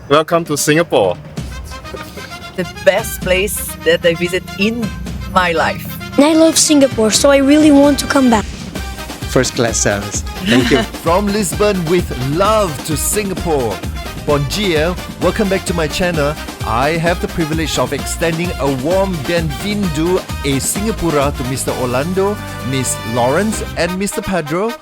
Welcome to Singapore. The best place that I visit in my life. And I love Singapore, so I really want to come back. First class service. Thank you. From Lisbon with love to Singapore. Bom Dia, welcome back to my channel. I have the privilege of extending a warm Bem-vindo a Singapura to Mr. Orlando, Miss Lawrence and Mr. Pedro.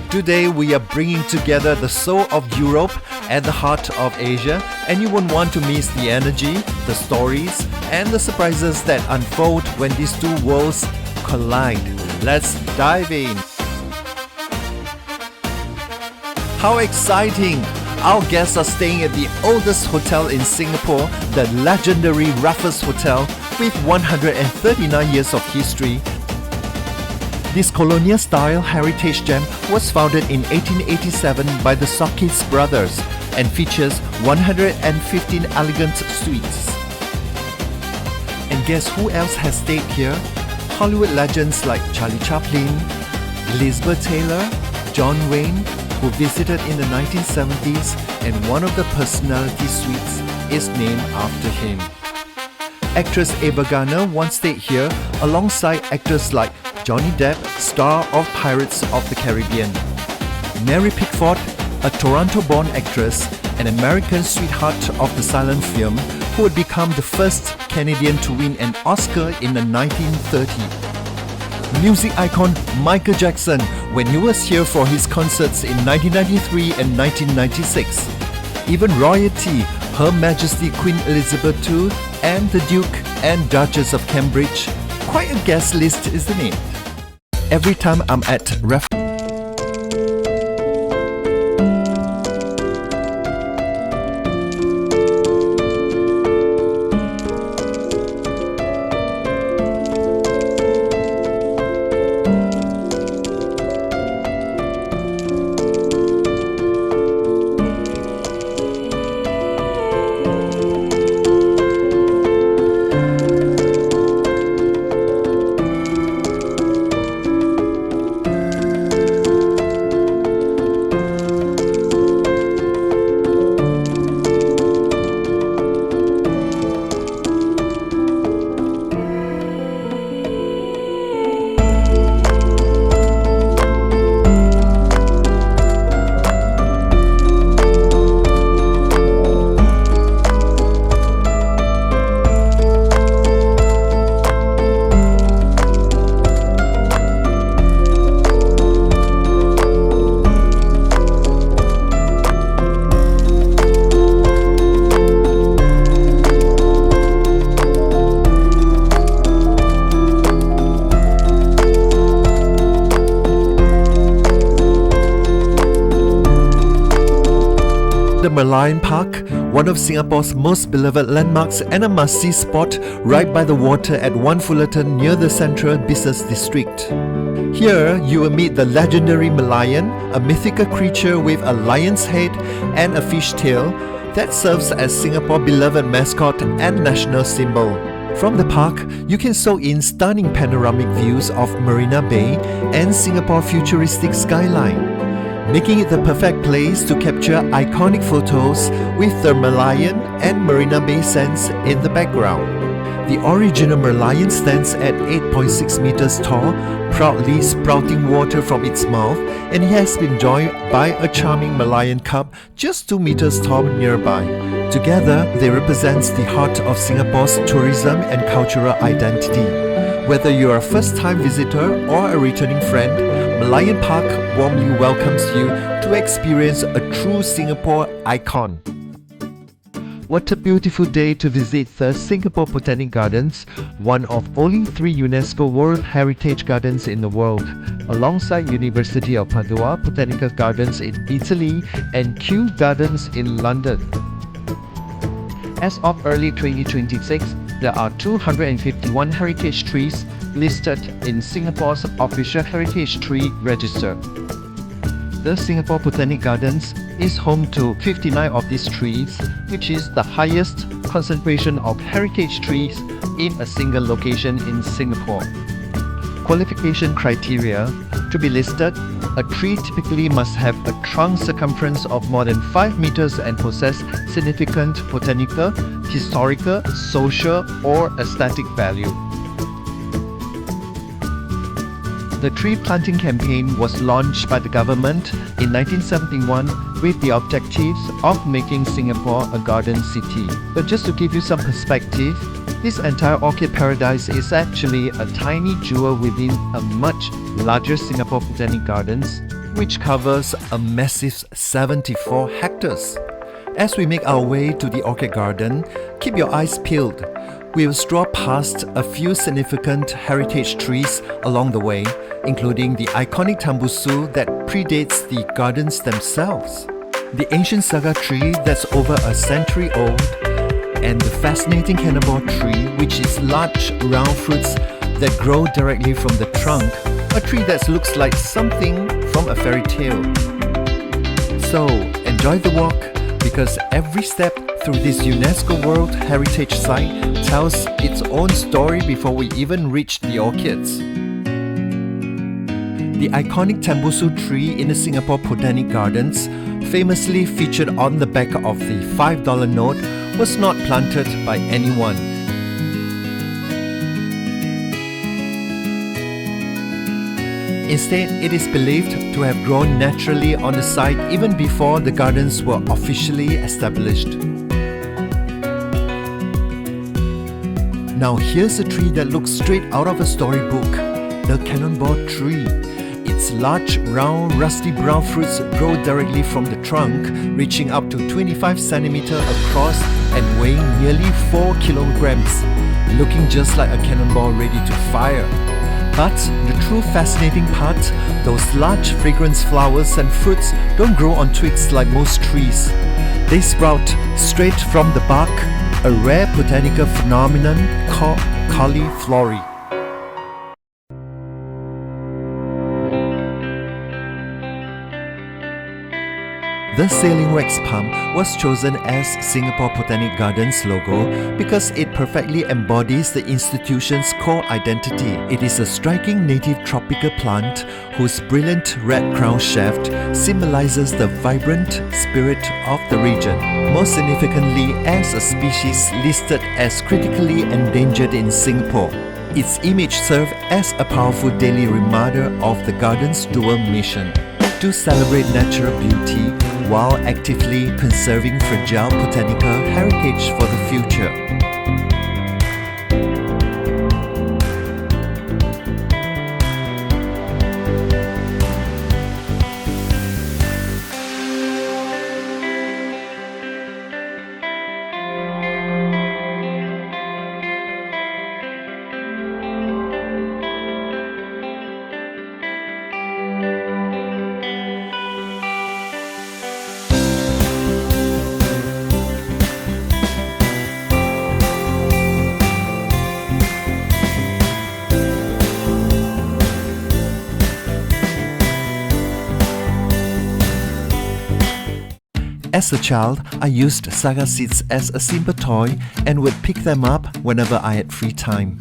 Today we are bringing together the soul of Europe and the heart of Asia, and you won't want to miss the energy, the stories and the surprises that unfold when these two worlds collide. Let's dive in. How exciting! Our guests are staying at the oldest hotel in Singapore, the legendary Raffles Hotel, with 139 years of history. This colonial-style heritage gem was founded in 1887 by the Sockis brothers and features 115 elegant suites. And guess who else has stayed here? Hollywood legends like Charlie Chaplin, Elizabeth Taylor, John Wayne, who visited in the 1970s, and one of the personality suites is named after him. Actress Ava Gardner once stayed here alongside actors like Johnny Depp, star of Pirates of the Caribbean. Mary Pickford, a Toronto-born actress, an American sweetheart of the silent film, who would become the first Canadian to win an Oscar in the 1930s. Music icon Michael Jackson when he was here for his concerts in 1993 and 1996. Even royalty, Her Majesty Queen Elizabeth II and the Duke and Duchess of Cambridge. Quite a guest list, isn't it? Every time I'm at Raffles Merlion Park, one of Singapore's most beloved landmarks and a must-see spot right by the water at One Fullerton near the Central Business District. Here, you will meet the legendary Merlion, a mythical creature with a lion's head and a fish tail that serves as Singapore's beloved mascot and national symbol. From the park, you can soak in stunning panoramic views of Marina Bay and Singapore's futuristic skyline, making it the perfect place to capture iconic photos with the Merlion and Marina Bay sands in the background. The original Merlion stands at 8.6 meters tall, proudly sprouting water from its mouth, and it has been joined by a charming Merlion cub just 2 meters tall nearby. Together, they represent the heart of Singapore's tourism and cultural identity. Whether you are a first-time visitor or a returning friend, Merlion Park warmly welcomes you to experience a true Singapore icon. What a beautiful day to visit the Singapore Botanic Gardens, one of only 3 UNESCO World Heritage Gardens in the world, alongside University of Padua Botanical Gardens in Italy and Kew Gardens in London. As of early 2026, there are 251 heritage trees listed in Singapore's official heritage tree register. The Singapore Botanic Gardens is home to 59 of these trees, which is the highest concentration of heritage trees in a single location in Singapore. Qualification criteria: To be listed, a tree typically must have a trunk circumference of more than 5 meters and possess significant botanical, historical, social, or aesthetic value. The tree planting campaign was launched by the government in 1971 with the objectives of making Singapore a garden city. But just to give you some perspective, this entire orchid paradise is actually a tiny jewel within a much larger Singapore Botanic Gardens, which covers a massive 74 hectares. As we make our way to the orchid garden, keep your eyes peeled. We will stroll past a few significant heritage trees along the way, including the iconic Tembusu that predates the gardens themselves, the ancient Saga tree that's over a century old, and the fascinating Cannonball tree, which is large, round fruits that grow directly from the trunk, a tree that looks like something from a fairy tale. So, enjoy the walk, because every step through this UNESCO World Heritage Site tells its own story before we even reach the orchids. The iconic Tembusu tree in the Singapore Botanic Gardens, famously featured on the back of the $5 note, was not planted by anyone. Instead, it is believed to have grown naturally on the site even before the gardens were officially established. Now here's a tree that looks straight out of a storybook, the Cannonball tree. Its large, round, rusty brown fruits grow directly from the trunk, reaching up to 25 centimeters across and weighing nearly 4 kilograms, looking just like a cannonball ready to fire. But the true fascinating part, those large fragrance flowers and fruits don't grow on twigs like most trees. They sprout straight from the bark, a rare botanical phenomenon called cauliflower. The sailing wax palm was chosen as Singapore Botanic Gardens logo because it perfectly embodies the institution's core identity. It is a striking native tropical plant whose brilliant red crown shaft symbolizes the vibrant spirit of the region. Most significantly, as a species listed as critically endangered in Singapore, its image serves as a powerful daily reminder of the garden's dual mission: to celebrate natural beauty while actively conserving fragile botanical heritage for the future. As a child, I used Saga seeds as a simple toy and would pick them up whenever I had free time.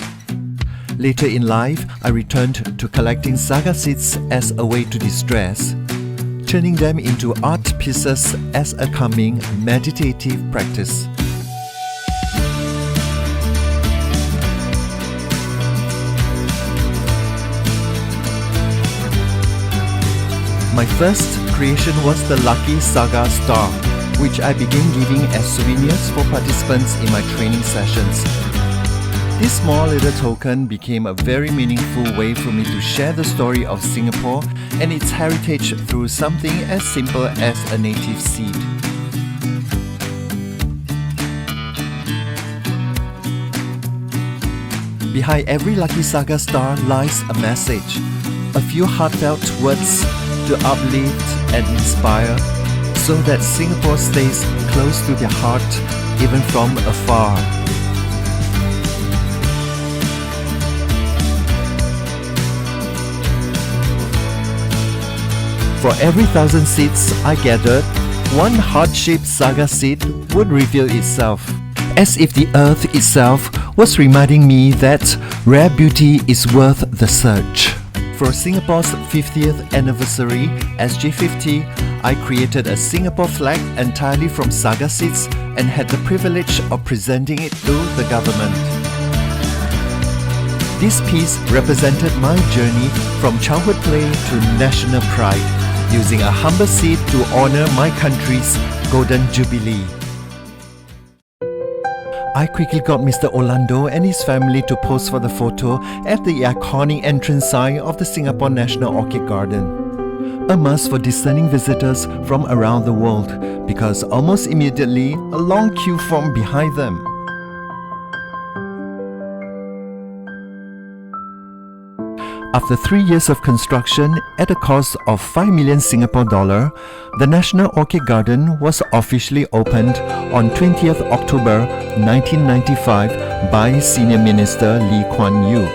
Later in life, I returned to collecting Saga seeds as a way to distress, turning them into art pieces as a calming, meditative practice. My first creation was the Lucky Saga Star, which I began giving as souvenirs for participants in my training sessions. This small little token became a very meaningful way for me to share the story of Singapore and its heritage through something as simple as a native seed. Behind every Lucky Saga Star lies a message, a few heartfelt words to uplift and inspire, so that Singapore stays close to their heart even from afar. For every 1,000 seeds I gathered, one heart-shaped Saga seed would reveal itself, as if the earth itself was reminding me that rare beauty is worth the search. For Singapore's 50th anniversary, SG50, I created a Singapore flag entirely from Saga seeds and had the privilege of presenting it to the government. This piece represented my journey from childhood play to national pride, using a humble seed to honor my country's Golden Jubilee. I quickly got Mr. Orlando and his family to pose for the photo at the iconic entrance sign of the Singapore National Orchid Garden. A must for discerning visitors from around the world, because almost immediately a long queue formed behind them. After 3 years of construction at a cost of 5 million Singapore dollar, the National Orchid Garden was officially opened on 20th October 1995 by Senior Minister Lee Kuan Yew.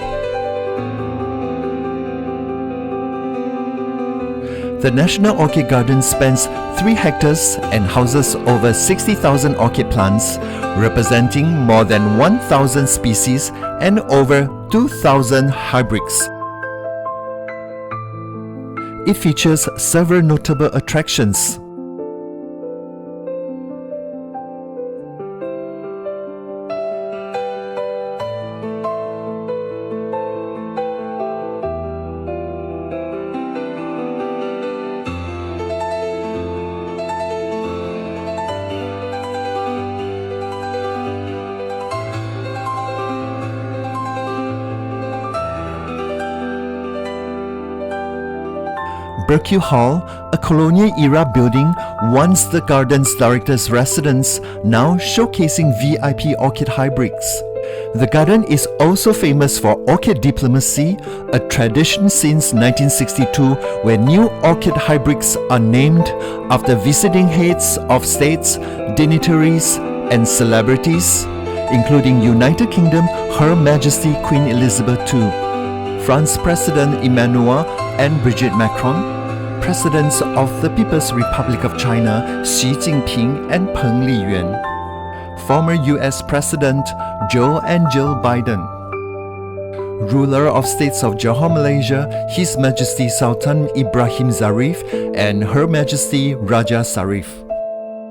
The National Orchid Garden spans 3 hectares and houses over 60,000 orchid plants, representing more than 1,000 species and over 2,000 hybrids. It features several notable attractions. Burkill Hall, a colonial-era building once the garden's director's residence, now showcasing VIP orchid hybrids. The garden is also famous for orchid diplomacy, a tradition since 1962 where new orchid hybrids are named after visiting heads of states, dignitaries, and celebrities, including United Kingdom Her Majesty Queen Elizabeth II, France President Emmanuel and Brigitte Macron, Presidents of the People's Republic of China Xi Jinping and Peng Liyuan, former US President Joe and Jill Biden, ruler of states of Johor, Malaysia, His Majesty Sultan Ibrahim Zarif and Her Majesty Raja Sarif,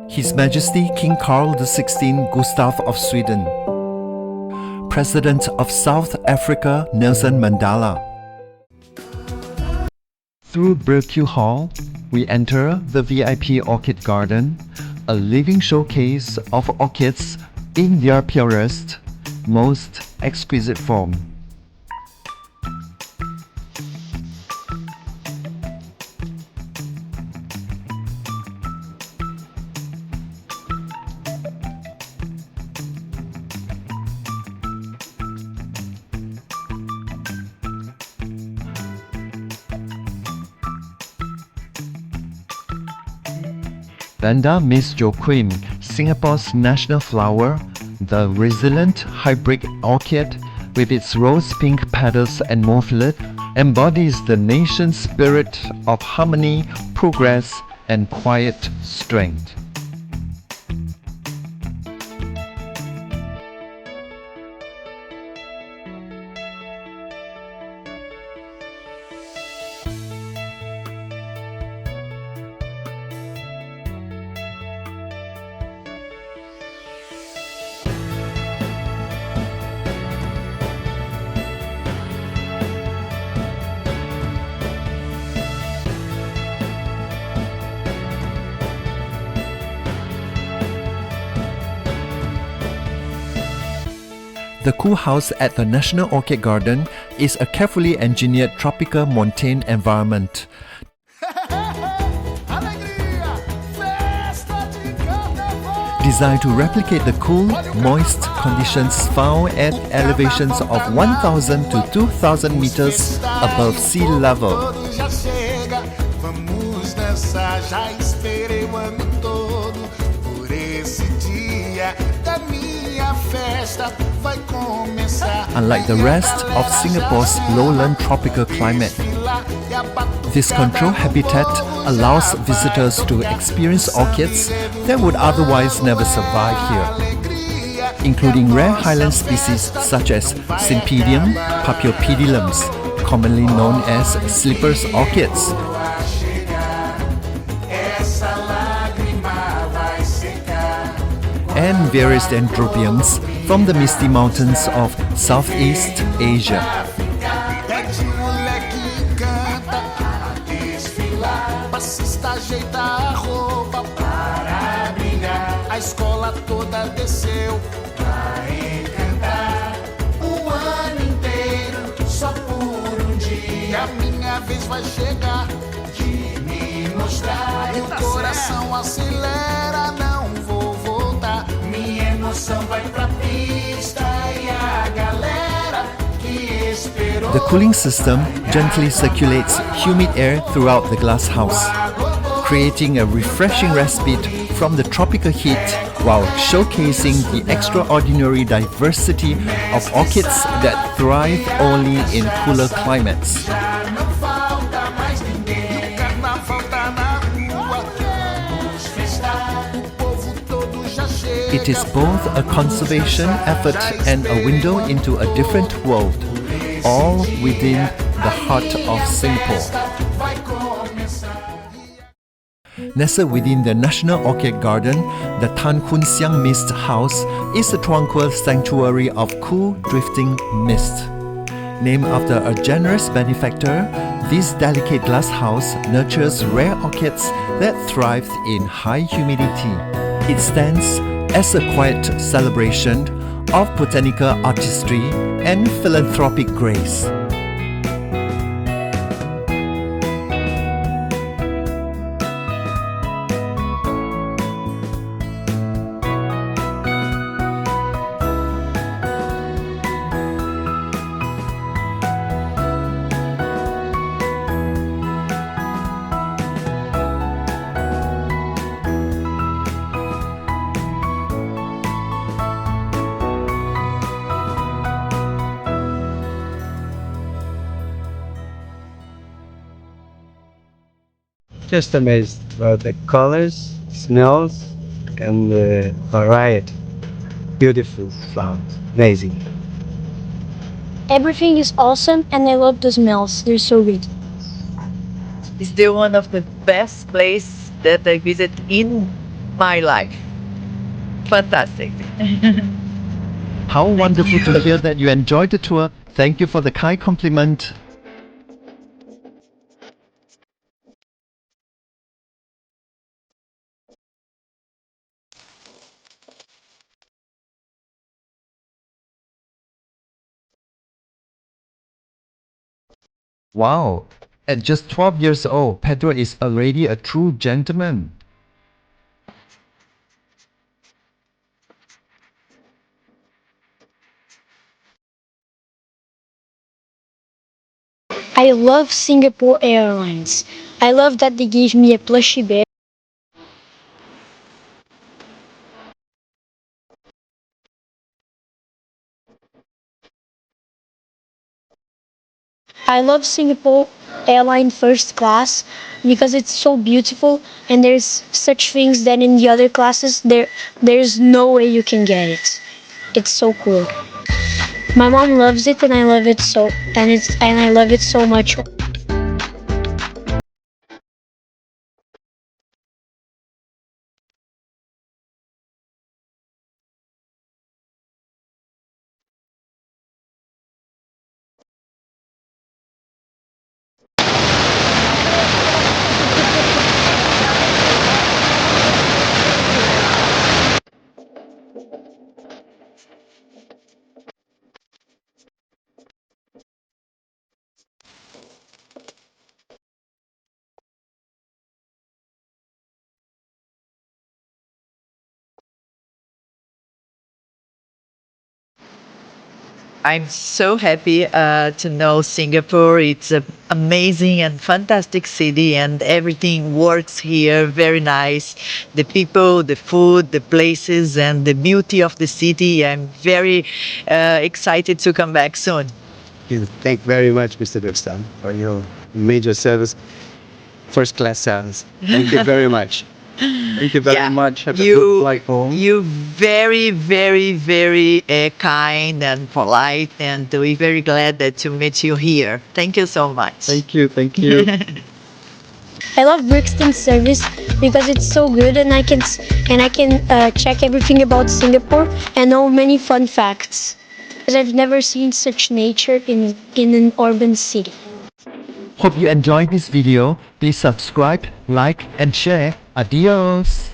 His Majesty King Carl XVI Gustaf of Sweden, President of South Africa Nelson Mandela. Through Burkill Hall, we enter the VIP Orchid Garden, a living showcase of orchids in their purest, most exquisite form. Vanda Miss Joaquim, Singapore's national flower, the resilient hybrid orchid with its rose-pink petals and mauvelet, embodies the nation's spirit of harmony, progress, and quiet strength. The cool house at the National Orchid Garden is a carefully engineered tropical montane environment. Designed to replicate the cool, moist conditions found at elevations of 1,000 to 2,000 meters above sea level. Unlike the rest of Singapore's lowland tropical climate, this controlled habitat allows visitors to experience orchids that would otherwise never survive here, including rare highland species such as Sympedium, Paphiopedilums, commonly known as Slipper's orchids. And various dendrobiums from the misty mountains of Southeast Asia. Escola toda desceu pra encantar o ano inteiro, só por dia. Minha vez vai chegar de me mostrar. E o coração acelera, não vou voltar. Minha emoção vai pra pista e a galera que esperou. The cooling system gently circulates humid air throughout the glass house, creating a refreshing respite from the tropical heat while showcasing the extraordinary diversity of orchids that thrive only in cooler climates. It is both a conservation effort and a window into a different world, all within the heart of Singapore. Nestled within the National Orchid Garden, the Tan Kun Siang Mist House is a tranquil sanctuary of cool, drifting mist. Named after a generous benefactor, this delicate glass house nurtures rare orchids that thrive in high humidity. It stands as a quiet celebration of botanical artistry and philanthropic grace. Just amazed about the colors, smells, and the variety. Beautiful flowers. Amazing. Everything is awesome and I love the smells. They're so good. It's still one of the best places that I visit in my life. Fantastic. How wonderful to hear that you enjoyed the tour. Thank you for the kind compliment. Wow, at just 12 years old, Pedro is already a true gentleman. I love Singapore Airlines. I love that they gave me a plushy bear. I love Singapore Airline first class because it's so beautiful and there's such things that in the other classes there's no way you can get it. It's so cool. My mom loves it and I love it I love it so much. I'm so happy to know Singapore. It's an amazing and fantastic city, and everything works here very nice. The people, the food, the places, and the beauty of the city. I'm very excited to come back soon. Thank you very much, Mr. Pedro, for your major service. First class service. Thank you very much. Thank you very Yeah. much. Have a good flight home. You very, very, very kind and polite, and we're very glad that to meet you here. Thank you so much. Thank you. Thank you. I love Brixton's service because it's so good, and I can check everything about Singapore and know many fun facts. Because I've never seen such nature in an urban city. Hope you enjoyed this video. Please subscribe, like and share. Adios!